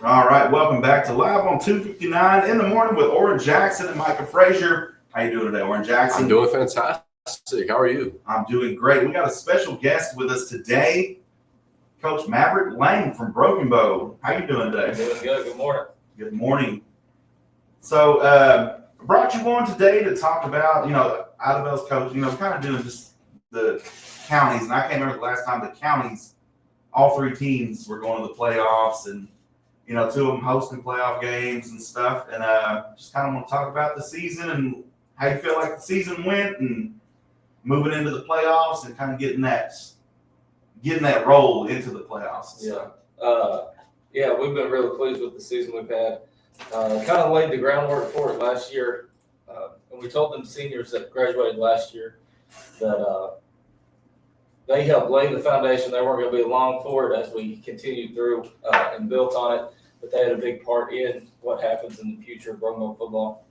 All right, welcome back to Live on 259 in the morning with Orrin Jackson and Micah Frazier. How you doing today, Orrin Jackson? I'm doing fantastic. How are you? I'm doing great. We got a special guest with us today, Coach Maverick Lane from Broken Bow. How you doing today? Doing good. Good morning. Good morning. So, I brought you on today to talk about, Idabel's coach, kind of doing just the counties. And I can't remember the last time the counties, all three teams were going to the playoffs and, two of them hosting playoff games and stuff. And just kind of want to talk about the season and how you feel like the season went and moving into the playoffs and kind of getting that role into the playoffs. Yeah, we've been really pleased with the season we've had. Kind of laid the groundwork for it last year. And we told them seniors that graduated last year that they helped lay the foundation. They weren't going to be along for it as we continued through and built on it. But they had a big part in what happens in the future of Broken football.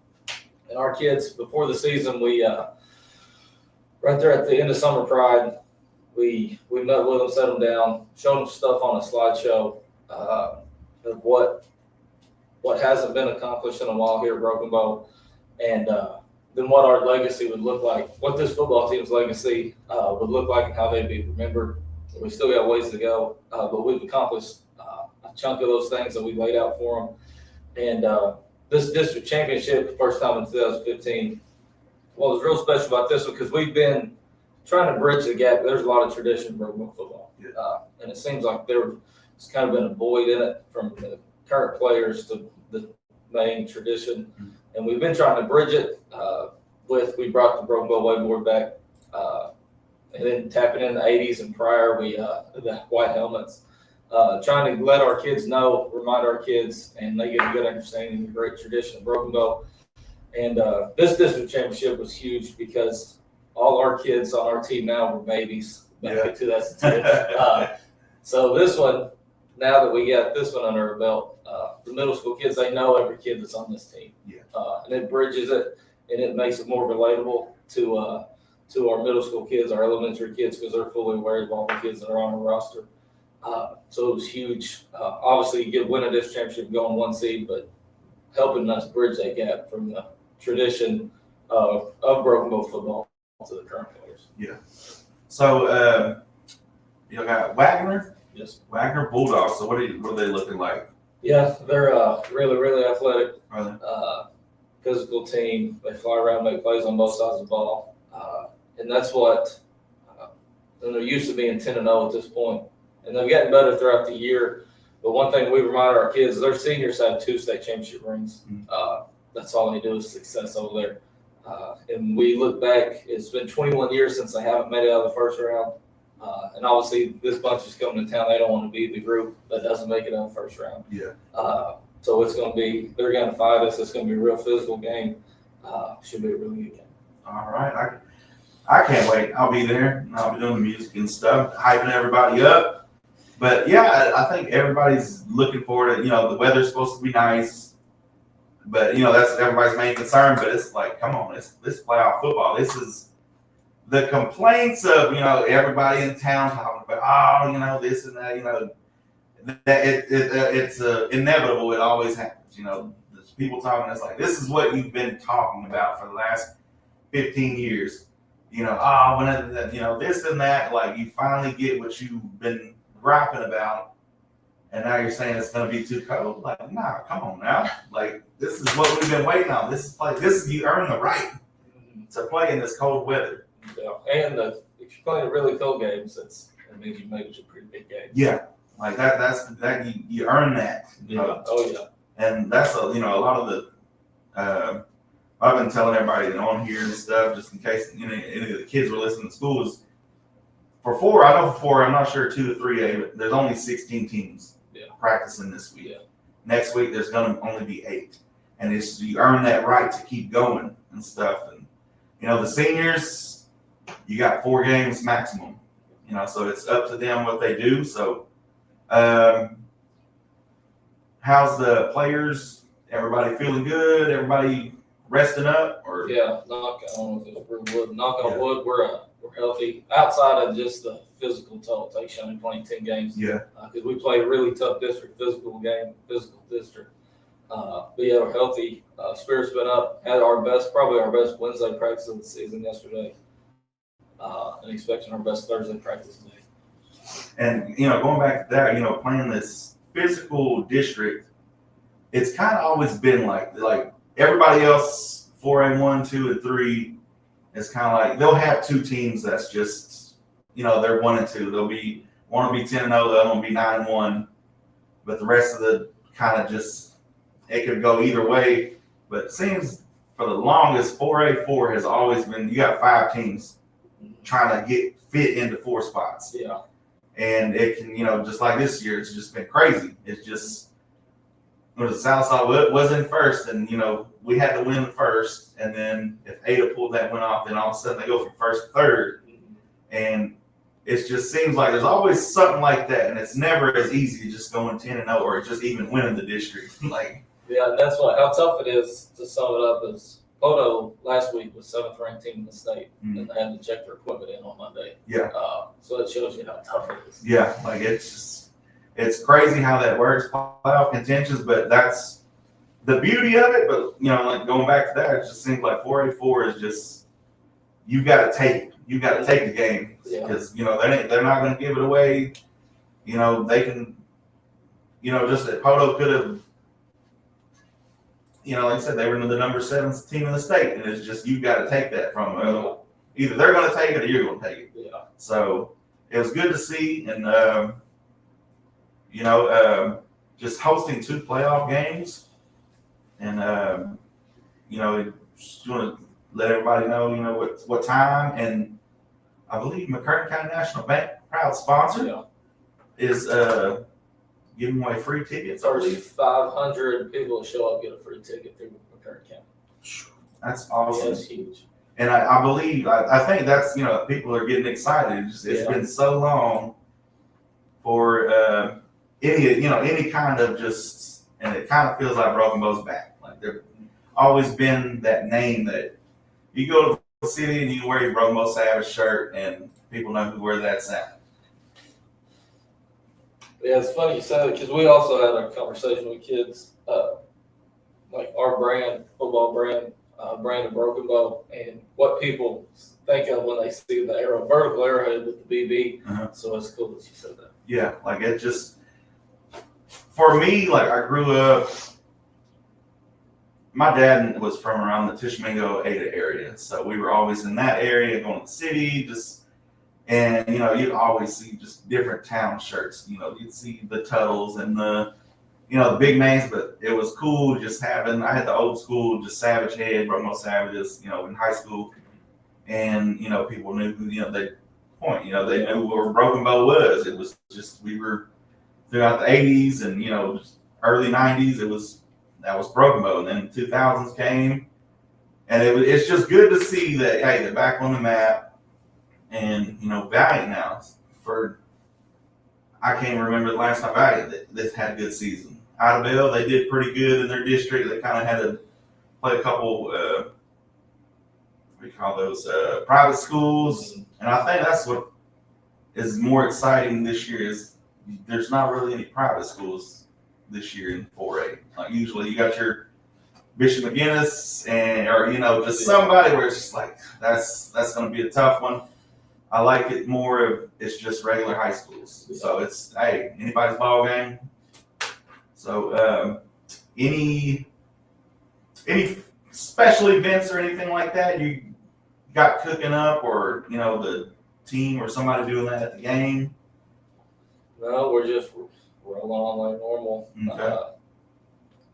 And our kids, before the season, we right there at the end of Summer Pride, we met with them, set them down, showed them stuff on a slideshow of what hasn't been accomplished in a while here at Broken Bow, and then what our legacy would look like, what this football team's legacy would look like and how they'd be remembered. We still got ways to go, but we've accomplished a chunk of those things that we laid out for them. And this district championship, first time in 2015, what was real special about this one, because we've been trying to bridge the gap. There's a lot of tradition in Broken Bow football, and it seems like there's kind of been a void in it from the current players to the main tradition. And we've been trying to bridge it we brought the Broken Bow whiteboard back, and then tapping in the 80s and prior, the white helmets, trying to let our kids know, remind our kids, and they get a good understanding of the great tradition of Broken Bow. And this district championship was huge because all our kids on our team now were babies back in 2010. So this one, now that we got this one under our belt, the middle school kids, they know every kid that's on this team. And it bridges it, and it makes it more relatable to our middle school kids, our elementary kids, because they're fully aware of all the kids that are on the roster. So it was huge. Obviously, you get winning this championship going one seed, but helping us bridge that gap from the tradition of Broken Bow football to the current players. Yeah. So you got Wagner. Yes. Wagner Bulldogs. So what are they looking like? Yeah, they're really, really athletic, Really? physical team. They fly around, make plays on both sides of the ball, and that's what. And they're used to being 10-0 at this point, and they've gotten better throughout the year. But one thing we remind our kids: their seniors have 2 state championship rings. That's all they do is success over there. And we look back; it's been 21 years since they haven't made it out of the first round. And obviously, this bunch is coming to town. They don't want to be the group that doesn't make it out of the first round. So it's going to be, they're going to fight us. It's going to be a real physical game. Should be a really good game. All right. I can't wait. I'll be there. I'll be doing the music and stuff, hyping everybody up. But, yeah, I think everybody's looking forward to, the weather's supposed to be nice. But, that's everybody's main concern. But it's like, come on, this playoff football. This is the complaints of, everybody in town talking about, this and that, it's inevitable. It always happens. There's people talking. It's like, this is what you've been talking about for the last 15 years. This and that. Like, you finally get what you've been griping about, and now you're saying it's going to be too cold. Like, nah, come on now. Like, this is what we've been waiting on. This is you earn the right to play in this cold weather. Yeah, and if you're playing really cold games, that means you made it a pretty big game. Yeah, like that's you earn that. Oh yeah. And that's a lot of the I've been telling everybody on here and stuff, just in case any of the kids were listening to school, is for 4. I know for 4. I'm not sure 2 to 3A, but there's only 16 teams practicing this week. Next week there's going to only be 8, and it's you earn that right to keep going and stuff. And the seniors, you got 4 games maximum, so it's up to them what they do. So, how's the players? Everybody feeling good? Everybody resting up? Or knock on wood. Knock on wood. we're healthy outside of just the physical toll it takes only playing 10 games. Yeah. Because we play a really tough physical district. But yeah, we're healthy. Spirit's been up. Had probably our best Wednesday practice of the season yesterday. And expecting our best Thursday practice today. And, going back to that, playing this physical district, it's kind of always been like everybody else, 4A1, 2, and 3, it's kind of like they'll have two teams that's just, they're 1 and 2. They'll be one will be 10 and 0, the other one will be 9 and 1. But the rest of the kind of just, it could go either way. But it seems for the longest, 4A4 has always been, you got 5 teams trying to get fit into 4 spots. Yeah. And it can, just like this year, it's just been crazy. It's just, the Southside was in first, and, we had to win the first. And then if Ada pulled that win off, then all of a sudden they go from first to third. And it just seems like there's always something like that. And it's never as easy as just going 10 and 0 or just even winning the district. Yeah, and that's how tough it is to sum it up is Poto last week was 7th ranked team in the state, and they had to check their equipment in on Monday. Yeah. So it shows you how tough it is. Yeah, it's crazy how that works, playoff contentions, but that's the beauty of it. But going back to that, it just seems like 4A4 is just you got to take it. You got to take the game because they're not going to give it away. They can. Just that Poto could have. Like I said, they were the number 7 team in the state, and it's just you got to take that from them. Either they're going to take it or you're going to take it. Yeah. So it was good to see, and just hosting 2 playoff games, and just want to let everybody know, what time, and I believe McCurtain County National Bank, proud sponsor, is giving away free tickets. First 500 people that show up get a free ticket through McCurtain County. That's awesome. Yeah, that's huge. And I believe, I think that's, people are getting excited. It's been so long for any kind of just, and it kind of feels like Broken Bow's back. Like there's always been that name that you go to the city and you wear your Broken Bow Savage shirt and people know where that's at. Yeah, it's funny you said it because we also had a conversation with kids, like our football brand of Broken Bow, and what people think of when they see the vertical arrowhead with the BB. Uh-huh. So it's cool that you said that. Yeah, it just, for me, I grew up, my dad was from around the Tishomingo, Ada area, so we were always in that area, going to the city, and you'd always see just different town shirts. You'd see the Tuttles and the big names, but it was cool just having. I had the old school, just Savage Head, Broken Bow Savages, in high school, and people knew who they point. They knew where Broken Bow was. It was just we were throughout the '80s and just early '90s. That was Broken Bow, and then the 2000s came, and it's just good to see that they're back on the map. And Valiant now I can't remember the last time Valiant that had a good season. Idabel, they did pretty good in their district. They kind of had to play a couple what do you call those private schools, and I think that's what is more exciting this year is there's not really any private schools this year in 4A. Like usually you got your Bishop McGinnis or just somebody where it's just like that's going to be a tough one. I like it more if it's just regular high schools. So it's, anybody's ball game. So any special events or anything like that you got cooking up or, the team or somebody doing that at the game? No, we're just rolling on like normal. Okay.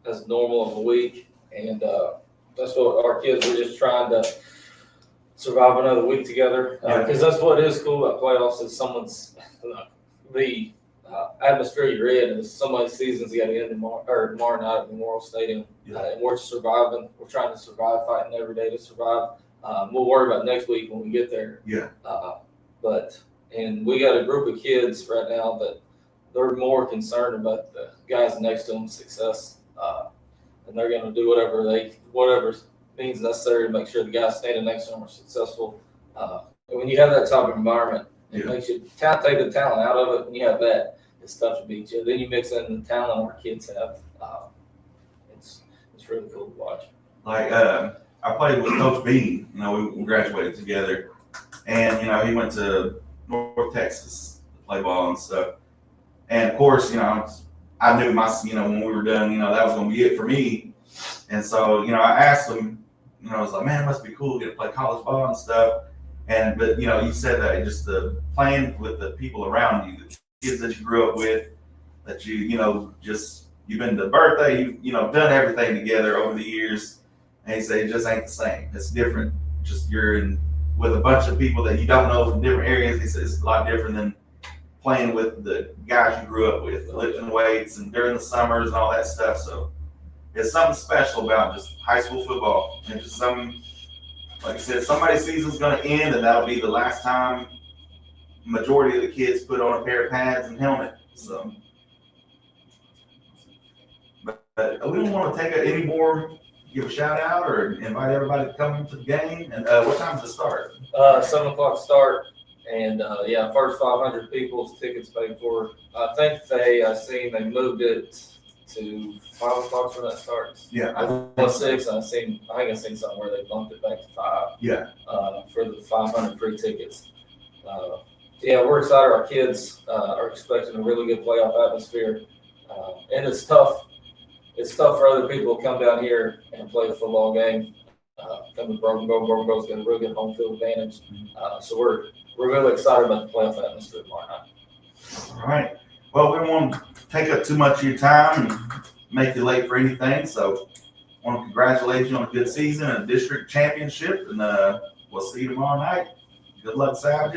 As normal of a week. And that's what our kids are just trying to survive another week together, because that's what is cool about playoffs is the atmosphere you're in is somebody's season's got to end tomorrow night at Memorial Stadium, and we're surviving. We're trying to survive, fighting every day to survive. We'll worry about next week when we get there. Yeah. And we got a group of kids right now that they're more concerned about the guys next to them's success, and they're going to do whatever means necessary to make sure the guys standing next to them are successful. And when you have that type of environment, it Yeah. makes you take the talent out of it, and you have that. It's tough to beat you. Then you mix in the talent our kids have. It's really cool to watch. Like I played with Coach Bean. You know, we graduated together, and you know he went to North Texas to play ball and stuff. And of course, you know, I knew when we were done, you know, that was going to be it for me. And so, you know, I asked him, you know, I was like, man, it must be cool to get to play college ball and stuff. But you know, you said that just the playing with the people around you, the kids that you grew up with, that you know, just you've been to birthday, you know, done everything together over the years. And he said it just ain't the same. It's different. Just you're in with a bunch of people that you don't know from different areas. He said it's a lot different than playing with the guys you grew up with, lifting weights and during the summers and all that stuff. So it's something special about just high school football. And just something, like I said, somebody's season's going to end, and that'll be the last time majority of the kids put on a pair of pads and helmet. So, but we don't want to take any more, give a shout out or invite everybody to come to the game. And what time does it start? 7:00 start. And first 500 people's tickets paid for. I think they moved it to 5 o'clock when that starts. Yeah, I was 6. I think I seen something where they bumped it back to 5. Yeah. For the 500 free tickets. We're excited. Our kids are expecting a really good playoff atmosphere, and it's tough. It's tough for other people to come down here and play a football game. Come to Broken Bow's got a really good home field advantage. So we're really excited about the playoff atmosphere tomorrow night. All right. Well, we won't take up too much of your time and make you late for anything. So I want to congratulate you on a good season and a district championship. And we'll see you tomorrow night. Good luck, Savages.